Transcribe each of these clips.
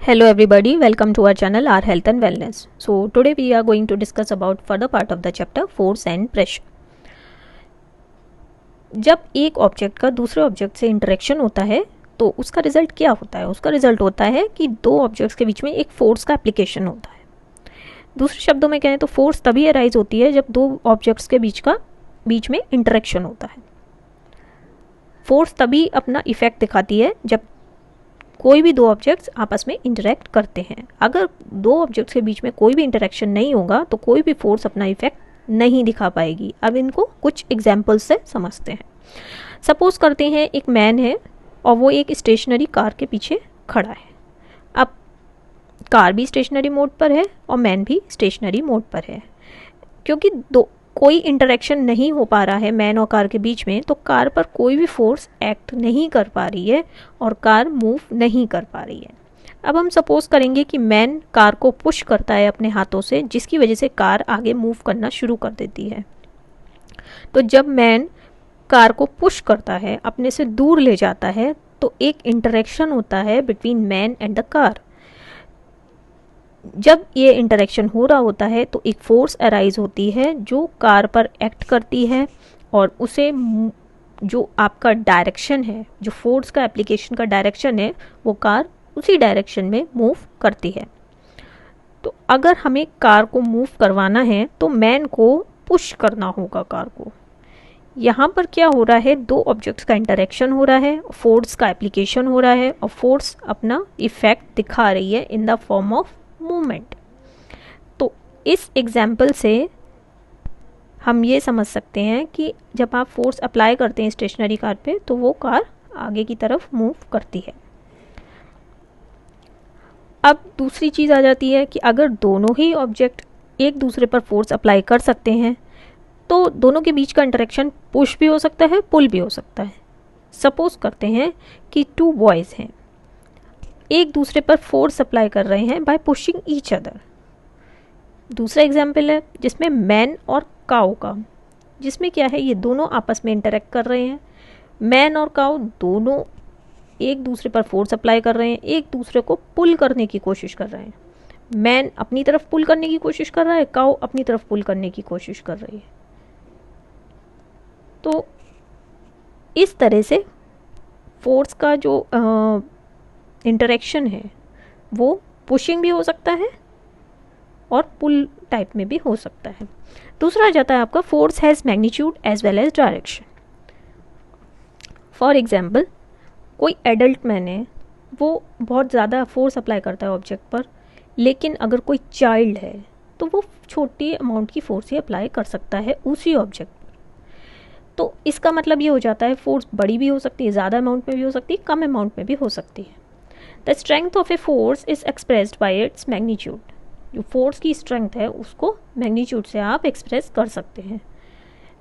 Hello everybody, welcome to our channel Our Health and Wellness. So today we are going to discuss about further part of the chapter force and pressure. जब एक object का दूसरे object से interaction होता है तो उसका result क्या होता है? उसका रिजल्ट होता है कि दो ऑब्जेक्ट्स के बीच में एक फोर्स का एप्लीकेशन होता है। दूसरे शब्दों में कहें तो फोर्स तभी अराइज होती है जब दो ऑब्जेक्ट्स के बीच में इंटरेक्शन होता है। फोर्स तभी अपना इफेक्ट दिखाती है जब कोई भी दो ऑब्जेक्ट्स आपस में इंटरेक्ट करते हैं। अगर दो ऑब्जेक्ट्स के बीच में कोई भी इंटरेक्शन नहीं होगा तो कोई भी फोर्स अपना इफेक्ट नहीं दिखा पाएगी। अब इनको कुछ एग्जाम्पल्स से समझते हैं। सपोज करते हैं एक मैन है और वो एक स्टेशनरी कार के पीछे खड़ा है। अब कार भी स्टेशनरी मोड पर है और मैन भी स्टेशनरी मोड पर है। क्योंकि कोई इंटरेक्शन नहीं हो पा रहा है मैन और कार के बीच में, तो कार पर कोई भी फोर्स एक्ट नहीं कर पा रही है और कार मूव नहीं कर पा रही है। अब हम सपोज करेंगे कि मैन कार को पुश करता है अपने हाथों से, जिसकी वजह से कार आगे मूव करना शुरू कर देती है। तो जब मैन कार को पुश करता है, अपने से दूर ले जाता है, तो एक इंटरेक्शन होता है between man and the car. जब ये इंटरेक्शन हो रहा होता है तो एक फोर्स अराइज होती है जो कार पर एक्ट करती है और उसे जो आपका डायरेक्शन है, जो फोर्स का एप्लीकेशन का डायरेक्शन है, वो कार उसी डायरेक्शन में मूव करती है। तो अगर हमें कार को मूव करवाना है तो मैन को पुश करना होगा कार को। यहाँ पर क्या हो रहा है, दो ऑब्जेक्ट्स का इंटरेक्शन हो रहा है, फोर्स का एप्लीकेशन हो रहा है और फोर्स अपना इफेक्ट दिखा रही है in the form of movement. तो इस एग्जाम्पल से हम ये समझ सकते हैं कि जब आप फोर्स अप्लाई करते हैं स्टेशनरी कार पे तो वो कार आगे की तरफ मूव करती है। अब दूसरी चीज़ आ जाती है कि अगर दोनों ही ऑब्जेक्ट एक दूसरे पर फोर्स अप्लाई कर सकते हैं तो दोनों के बीच का इंटरेक्शन पुश भी हो सकता है, पुल भी हो सकता है। सपोज करते हैं कि टू बॉयज़ हैं, एक दूसरे पर फोर्स अप्लाई कर रहे हैं बाय पुशिंग ईच अदर। दूसरा एग्जाम्पल है जिसमें मैन और काऊ का, जिसमें क्या है, ये दोनों आपस में इंटरेक्ट कर रहे हैं। मैन और काऊ दोनों एक दूसरे पर फोर्स अप्लाई कर रहे हैं, एक दूसरे को पुल करने की कोशिश कर रहे हैं। मैन अपनी तरफ पुल करने की कोशिश कर रहा है, काऊ अपनी तरफ पुल करने की कोशिश कर रही है। तो इस तरह से फोर्स का जो इंटरेक्शन है वो पुशिंग भी हो सकता है और पुल टाइप में भी हो सकता है। दूसरा आ जाता है आपका force has magnitude as well as direction. For example, कोई एडल्ट मैन है, वो बहुत ज़्यादा फोर्स अप्लाई करता है ऑब्जेक्ट पर, लेकिन अगर कोई चाइल्ड है तो वो छोटी अमाउंट की फोर्स ही अप्लाई कर सकता है उसी ऑब्जेक्ट पर। तो इसका मतलब ये हो जाता है फोर्स बड़ी भी हो सकती है, ज़्यादा अमाउंट में भी हो सकती है, कम अमाउंट में भी हो सकती है। The strength of a force is expressed by its magnitude. जो फोर्स की स्ट्रेंथ है उसको मैग्नीट्यूड से आप एक्सप्रेस कर सकते हैं।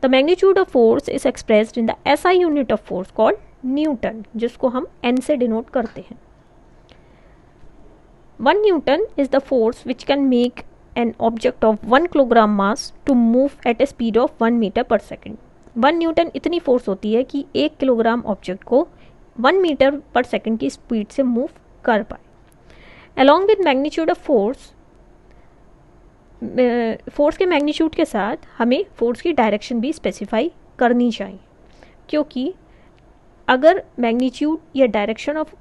The magnitude of force is expressed in the SI unit of force called newton, जिसको हम एन से डिनोट करते हैं। 1 newton is the force which can make an object of 1 kilogram mass to move at a speed of 1 metre पर second. 1 Newton इतनी force होती है कि 1 किलोग्राम ऑब्जेक्ट को 1 मीटर पर सेकेंड की स्पीड से मूव कर पाए। Along with magnitude of force के मैग्नीट्यूड के साथ हमें फोर्स की डायरेक्शन भी स्पेसिफाई करनी चाहिए, क्योंकि अगर मैग्नीट्यूड या डायरेक्शन ऑफ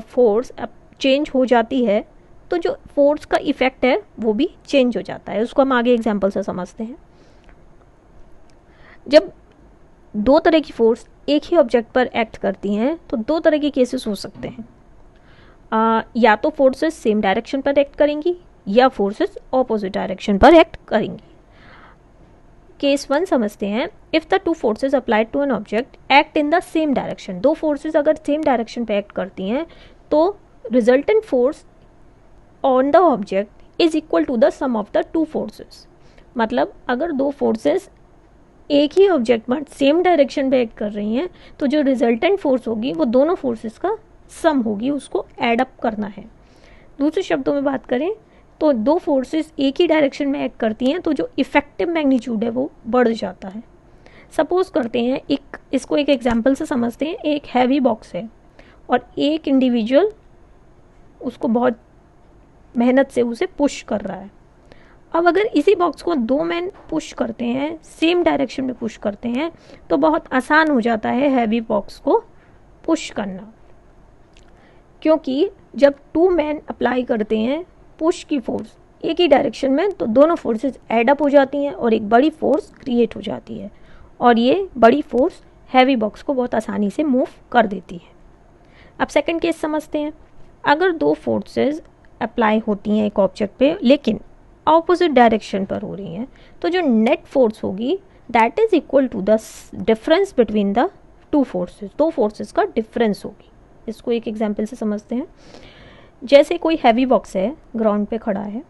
फोर्स चेंज हो जाती है तो जो फोर्स का इफेक्ट है वो भी चेंज हो जाता है। उसको हम आगे एग्जाम्पल से समझते हैं। जब दो तरह की फोर्स एक ही ऑब्जेक्ट पर एक्ट करती हैं तो दो तरह के केसेस हो सकते हैं। या तो फोर्सेस सेम डायरेक्शन पर एक्ट करेंगी या फोर्सेस ऑपोजिट डायरेक्शन पर एक्ट करेंगी। केस 1 समझते हैं। If the two forces applied to an object act in the same direction. दो फोर्सेस अगर सेम डायरेक्शन पर एक्ट करती हैं तो resultant force on the object is equal to the sum of the two forces. मतलब अगर दो forces एक ही ऑब्जेक्ट पर सेम डायरेक्शन पे एक्ट कर रही हैं तो जो रिजल्टेंट फोर्स होगी वो दोनों फोर्सेस का सम होगी, उसको एड अप करना है। दूसरे शब्दों में बात करें तो दो फोर्सेस एक ही डायरेक्शन में एक्ट करती हैं तो जो इफेक्टिव मैग्नीट्यूड है वो बढ़ जाता है। सपोज करते हैं इसको एक एग्जांपल से समझते हैं। एक हैवी बॉक्स है और एक इंडिविजुअल उसको बहुत मेहनत से उसे पुश कर रहा है। अब अगर इसी बॉक्स को 2 मैन पुश करते हैं, सेम डायरेक्शन में पुश करते हैं, तो बहुत आसान हो जाता है हैवी बॉक्स को पुश करना, क्योंकि जब 2 मैन अप्लाई करते हैं पुश की फोर्स एक ही डायरेक्शन में, तो दोनों फोर्सेस ऐड अप हो जाती हैं और एक बड़ी फोर्स क्रिएट हो जाती है, और ये बड़ी फोर्स हैवी बॉक्स को बहुत आसानी से मूव कर देती है। अब सेकंड केस समझते हैं। अगर 2 फोर्सेस अप्लाई होती हैं एक ऑब्जेक्ट पे, लेकिन ऑपोजिट डायरेक्शन पर हो रही हैं, तो जो नेट फोर्स होगी that is equal to the difference between the 2 forces. 2 forces का डिफरेंस होगी। इसको एक एग्जांपल से समझते हैं। जैसे कोई हैवी बॉक्स है, ग्राउंड पे खड़ा है,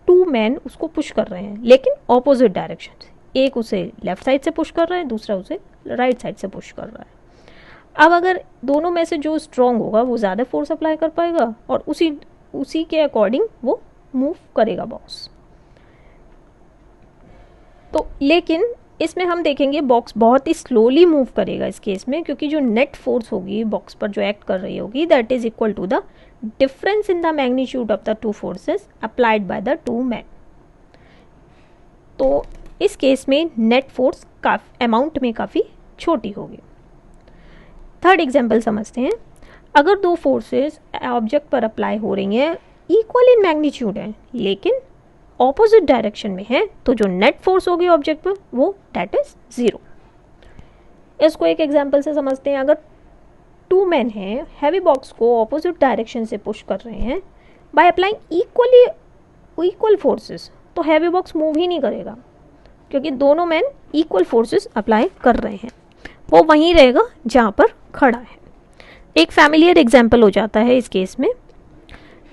2 मैन उसको पुश कर रहे हैं, लेकिन ऑपोजिट डायरेक्शन से। एक उसे लेफ्ट साइड से पुश कर रहा है, दूसरा उसे राइट साइड से पुश कर रहा है। अब अगर दोनों में से जो स्ट्रॉन्ग होगा वो ज़्यादा फोर्स अप्लाई कर पाएगा और उसी के अकॉर्डिंग वो मूव करेगा बॉक्स। तो लेकिन इसमें हम देखेंगे बॉक्स बहुत ही स्लोली मूव करेगा इस केस में, क्योंकि जो नेट फोर्स होगी बॉक्स पर जो एक्ट कर रही होगी that is equal to the difference in the magnitude of the 2 forces applied by the 2 man. तो इस केस में नेट फोर्स अमाउंट में काफ़ी छोटी होगी। थर्ड एग्जाम्पल समझते हैं। अगर 2 फोर्सेस ऑब्जेक्ट पर अप्लाई हो रही हैं, इक्वल इन मैग्नीट्यूड है, लेकिन ऑपोजिट डायरेक्शन में है, तो जो नेट फोर्स होगी ऑब्जेक्ट पर वो दैट इज 0। इसको एक एग्जांपल से समझते हैं। अगर 2 मैन हैं, हैवी बॉक्स को ऑपोजिट डायरेक्शन से पुश कर रहे हैं बाय अप्लाइंग इक्वल फोर्सेस, तो हैवी बॉक्स मूव ही नहीं करेगा, क्योंकि दोनों मैन इक्वल फोर्सेस अप्लाई कर रहे हैं। वो वहीं रहेगा जहाँ पर खड़ा है। एक फैमिलियर एग्जाम्पल हो जाता है इस केस में।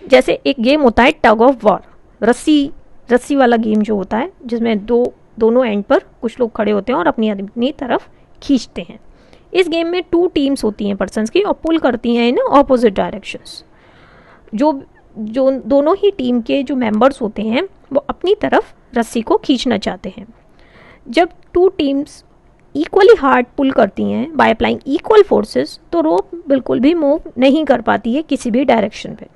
जैसे एक गेम होता है टग ऑफ वॉर, रस्सी वाला गेम जो होता है, जिसमें दोनों एंड पर कुछ लोग खड़े होते हैं और अपनी अपनी तरफ खींचते हैं। इस गेम में 2 टीम्स होती हैं पर्सन्स की और पुल करती हैं इन ऑपोजिट डायरेक्शंस। जो दोनों ही टीम के जो मेंबर्स होते हैं वो अपनी तरफ रस्सी को खींचना चाहते हैं। जब 2 टीम्स इक्वली हार्ड पुल करती हैं बाय अप्लाइंग इक्वल फोर्सेस, तो रोप बिल्कुल भी मूव नहीं कर पाती है किसी भी डायरेक्शन पे।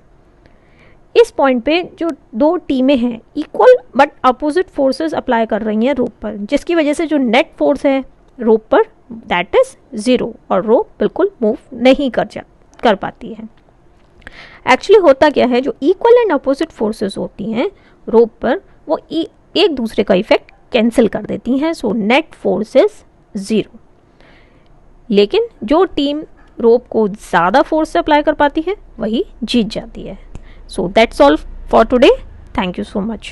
इस पॉइंट पे जो 2 टीमें हैं equal but opposite forces apply कर रही हैं रोप पर, जिसकी वजह से जो नेट फोर्स है रोप पर दैट इज 0 और रोप बिल्कुल मूव नहीं कर पाती है। एक्चुअली होता क्या है, जो इक्वल एंड अपोजिट फोर्सेस होती हैं रोप पर, वो एक दूसरे का इफेक्ट कैंसिल कर देती हैं। So net force is 0। लेकिन जो टीम रोप को ज़्यादा फोर्स से अप्लाई कर पाती है वही जीत जाती है। So that's all for today. Thank you so much.